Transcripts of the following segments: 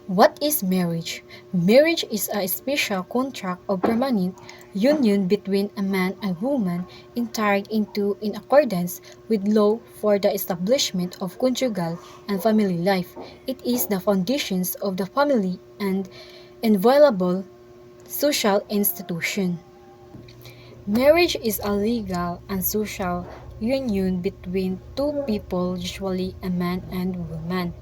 What is marriage? Marriage is a special contract or permanent union between a man and woman entered into in accordance with law for the establishment of conjugal and family life. It is the foundations of the family and inviolable social institution. Marriage is a legal and social union between two people, usually a man and woman,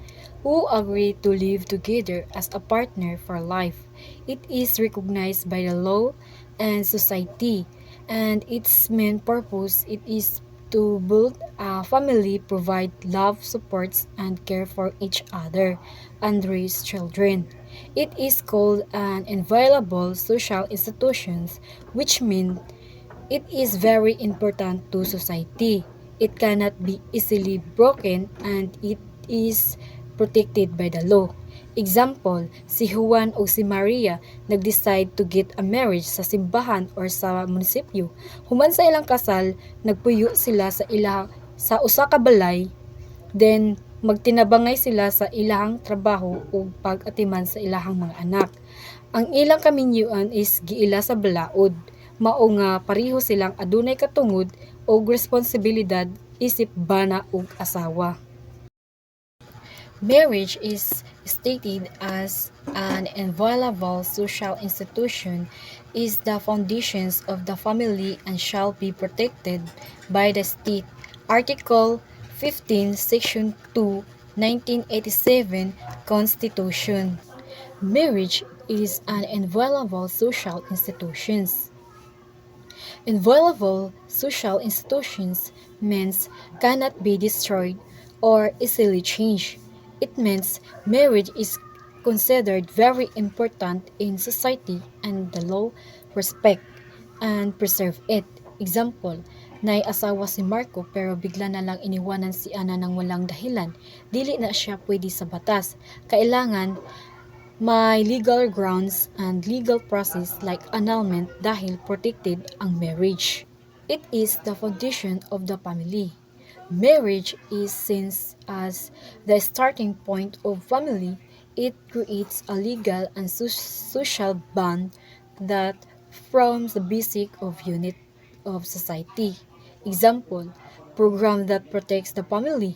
who agree to live together as a partner for life. It is recognized by the law and society, and its main purpose it is to build a family, provide love, supports, and care for each other, and raise children. It is called an inviolable social institution, which means it is very important to society. It cannot be easily broken and it is protected by the law. Example, si Juan o si Maria nag-decide to get a marriage sa simbahan or sa munisipyo. Human sa ilang kasal, nagpuyo sila sa usa ka balay, then magtinabangay sila sa ilahang trabaho ug pag-atiman sa ilahang mga anak. Ang ilang kaminyuan is giila sa balaod, mao nga pareho silang adunay katungod og responsibilidad isip bana ug asawa. Marriage is stated as an inviolable social institution, is the foundations of the family and shall be protected by the state. Article 15, Section 2, 1987 Constitution. Marriage is an inviolable social institution. Inviolable social institutions means cannot be destroyed or easily changed. It means marriage is considered very important in society and the law respect and preserve it. Example, nay-asawa si Marco pero bigla na lang iniwanan si Ana ng walang dahilan. Dili na siya pwede sa batas. Kailangan may legal grounds and legal process like annulment dahil protected ang marriage. It is the foundation of the family. Marriage is seen as the starting point of family. It creates a legal and social bond that forms the basic of unit of society. Example, program that protects the family.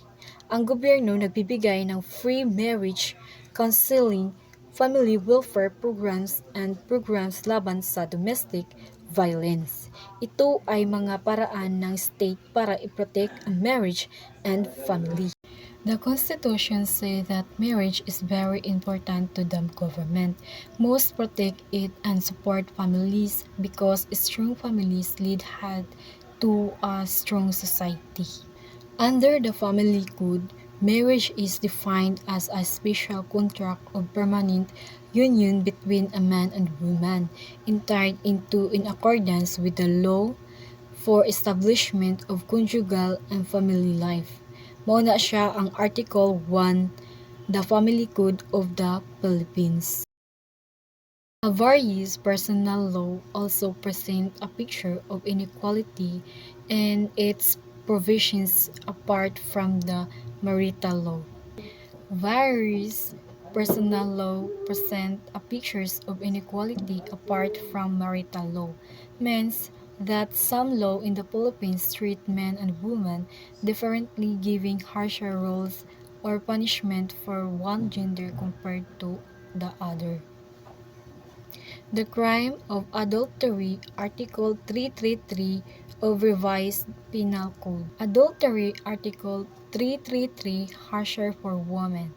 Ang gobyerno nagbibigay ng free marriage counseling, family welfare programs, and programs laban sa domestic violence. Ito ay mga paraan ng state para i-protect ang marriage and family. The Constitution says that marriage is very important to the government. Most protect it and support families because strong families lead to a strong society. Under the family code, marriage is defined as a special contract or permanent union between a man and woman, entered into in accordance with the law for establishment of conjugal and family life. Mao na siya ang Article 1, the Family Code of the Philippines. A various personal law also present a picture of inequality and its provisions apart from the marital law. Various personal law present a pictures of inequality apart from marital law. Means that some law in the Philippines treat men and women differently, giving harsher rules or punishment for one gender compared to the other. The crime of adultery, Article 333 of Revised Penal Code. Adultery, Article 333, harsher for women.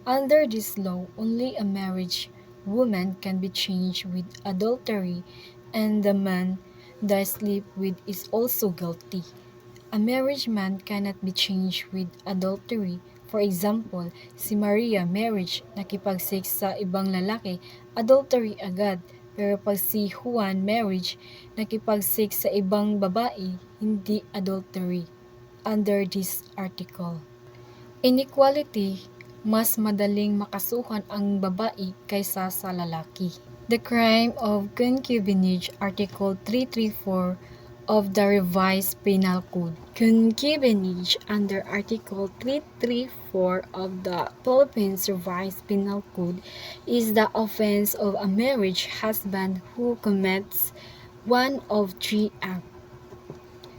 Under this law, only a married woman can be changed with adultery, and the man they sleep with is also guilty. A married man cannot be changed with adultery. For example, si Maria marriage, nakipag-sex sa ibang lalaki, adultery agad. Pero pag si Juan marriage, nakipag-sex sa ibang babae, hindi adultery. Under this article. Inequality, mas madaling makasuhan ang babae kaysa sa lalaki. The crime of concubinage, Article 334 of the Revised Penal Code. Concubinage under Article 334 of the Philippines Revised Penal Code is the offense of a marriage husband who commits one of three acts.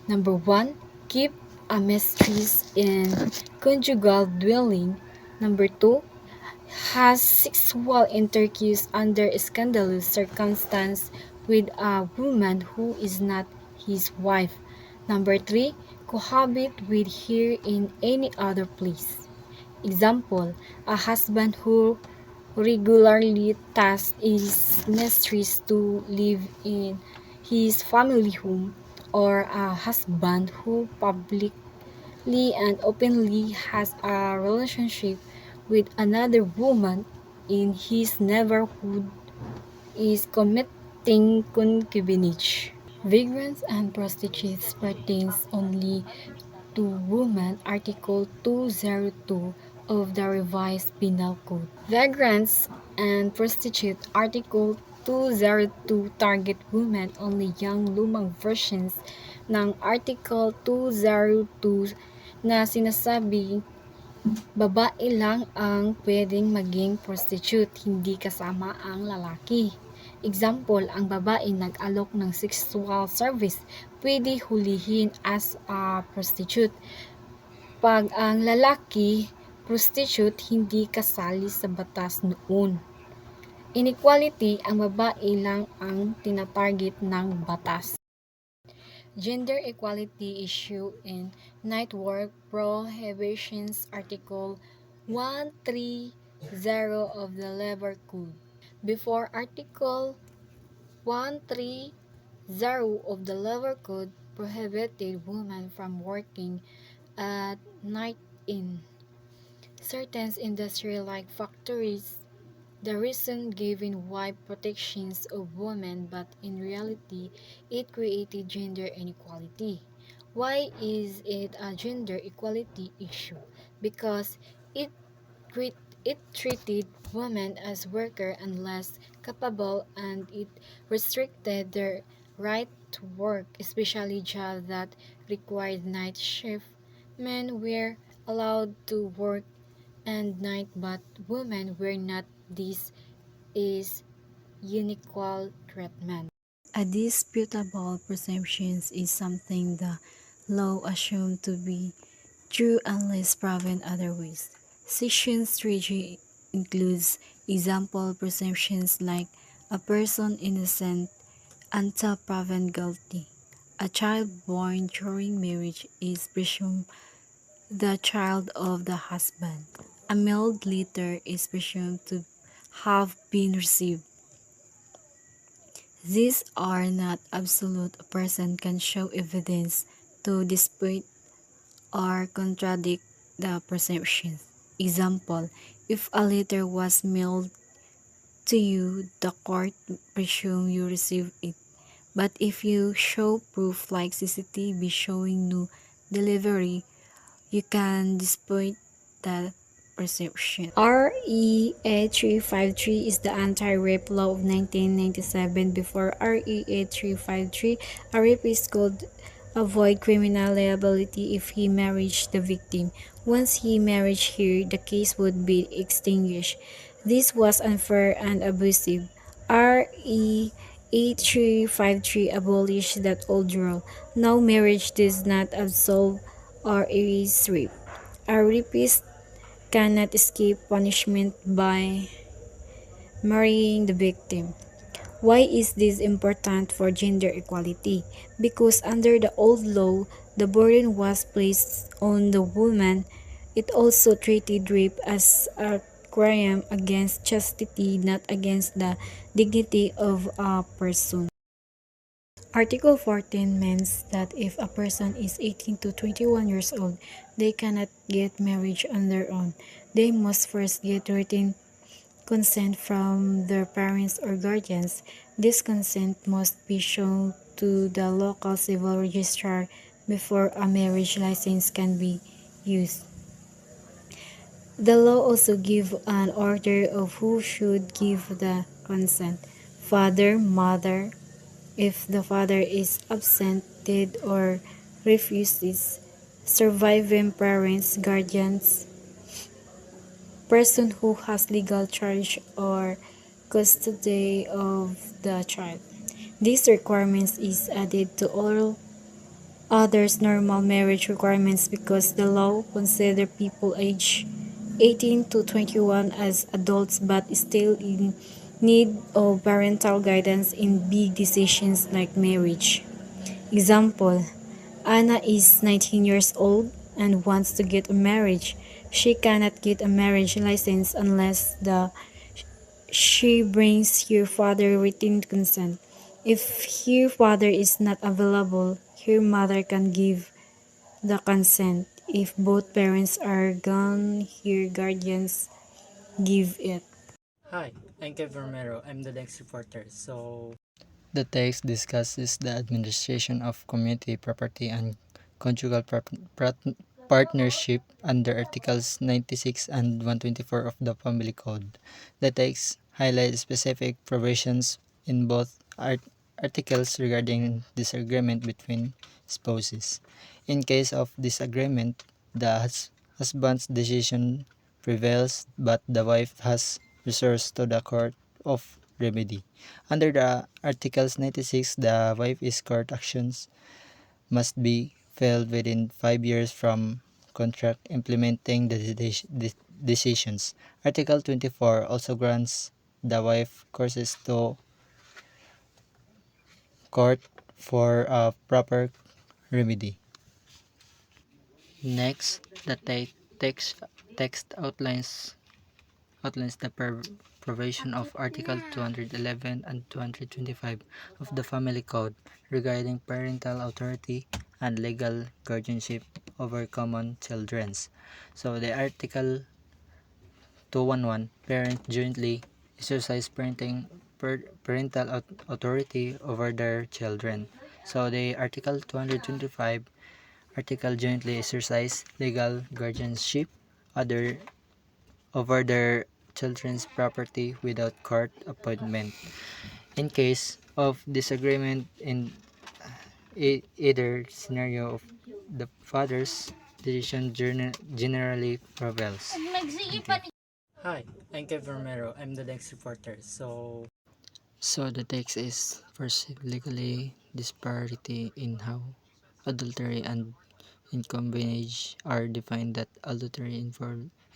Number 1. Keep a mistress in conjugal dwelling. Number 2. Has sexual intercourse under scandalous circumstance with a woman who is not his wife. Number 3. Cohabit with her in any other place. Example, a husband who regularly tasks his mistress to live in his family home, or a husband who publicly and openly has a relationship with another woman in his neighborhood is committing concubinage. Vagrants and prostitutes pertains only to women, Article 202 of the Revised Penal Code. Vagrants and prostitute, Article 202, target women only. Young lumang versions ng Article 202 na sinasabi babae lang ang pwedeng maging prostitute, hindi kasama ang lalaki. Example, ang babae nag-alok ng sexual service, pwede hulihin as a prostitute. Pag ang lalaki, prostitute, hindi kasali sa batas noon. Inequality, ang babae lang ang tinatarget ng batas. Gender equality issue in night work prohibitions, Article 130 of the Labor Code. Before Article 130 of the Labor Code prohibited women from working at night in certain industries like factories. The reason given why protections of women, but in reality, it created gender inequality. Why is it a gender equality issue? Because it it treated women as workers and less capable, and it restricted their right to work, especially jobs that required night shift. Men were allowed to work and night, but women were not. This is unequal treatment. A disputable presumption is something the law assumes to be true unless proven otherwise. Section 3G includes example presumptions like a person innocent until proven guilty. A child born during marriage is presumed the child of the husband. A mailed letter is presumed to have been received. These are not absolute. A person can show evidence to dispute or contradict the presumption. Example, if a letter was mailed to you, the court presumes you received it. But if you show proof like CCTV showing no delivery, you can dispute the perception. REA 353 is the anti-rape law of 1997. Before REA 353, a rapist could avoid criminal liability if he married the victim. Once he married her, the case would be extinguished. This was unfair and abusive. REA 8353 abolished that old rule. Now marriage does not absolve or erase rape. A rapist cannot escape punishment by marrying the victim. Why is this important for gender equality? Because under the old law, the burden was placed on the woman. It also treated rape as a crime against chastity, not against the dignity of a person. Article 14 means that if a person is 18 to 21 years old, they cannot get married on their own. They must first get written consent from their parents or guardians. This consent must be shown to the local civil registrar before a marriage license can be used. The law also gives an order of who should give the consent: father, mother. If the father is absent, rejected or refuses, surviving parents, guardians, person who has legal charge or custody of the child. These requirements is added to all others normal marriage requirements because the law consider people age 18 to 21 as adults but still in need of parental guidance in big decisions like marriage. Example, Anna is 19 years old and wants to get a marriage. She cannot get a marriage license unless the she brings her father written consent. If her father is not available, her mother can give the consent. If both parents are gone, her guardians give it. Hi, I'm Kevin Romero. I'm the next reporter. The text discusses the administration of community property and conjugal partnership under Articles 96 and 124 of the Family Code. The text highlights specific provisions in both articles regarding disagreement between spouses. In case of disagreement, the husband's decision prevails, but the wife has recourse to the court of remedy. Under the Articles 96, the wife's court actions must be filed within 5 years from contract implementing the decisions. Article 24 also grants the wife courses to court for a proper remedy. Next, the text, text outlines the provision of Article 211 and 225 of the Family Code regarding parental authority and legal guardianship over common children. So the Article 211, parents jointly exercise parental authority over their children. So the Article 225, article jointly exercise legal guardianship other over their children's property without court appointment. In case of disagreement in either scenario, of the father's decision generally prevails. Hi, I'm Kevin Romero. I'm the next reporter. So the text is first legally disparity in how adultery and concubinage are defined. That adultery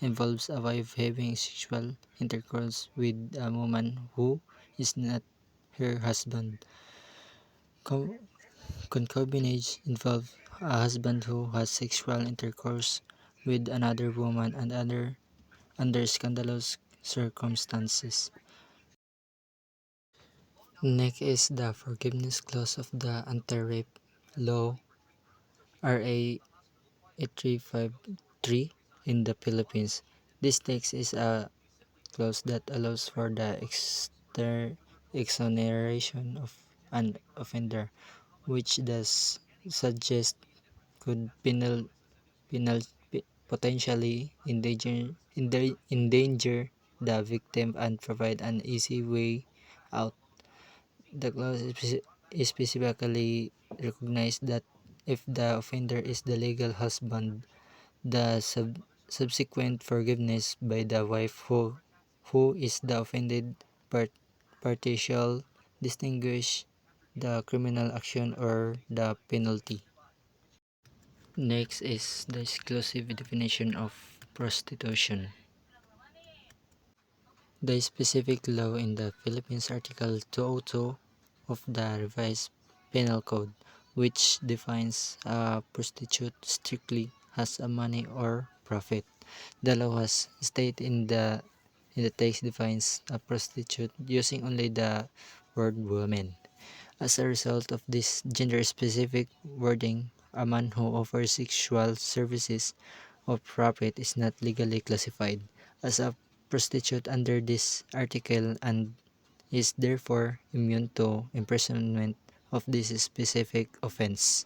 involves a wife having sexual intercourse with a woman who is not her husband. Co- Concubinage involves a husband who has sexual intercourse with another woman and under scandalous circumstances. Next is the forgiveness clause of the anti-rape law, RA 8353 in the Philippines. This text is a clause that allows for the exoneration of an offender, which does suggest could potentially endanger the victim and provide an easy way out. The clause specifically recognizes that if the offender is the legal husband, the subsequent forgiveness by the wife who is the offended party shall distinguish the criminal action or the penalty. Next is the exclusive definition of prostitution. The specific law in the Philippines Article 202 of the Revised Penal Code, which defines a prostitute strictly as a money or profit. The law has stated in the text defines a prostitute using only the word woman. As a result of this gender-specific wording, a man who offers sexual services or profit is not legally classified as a prostitute under this article and is therefore immune to imprisonment of this specific offense.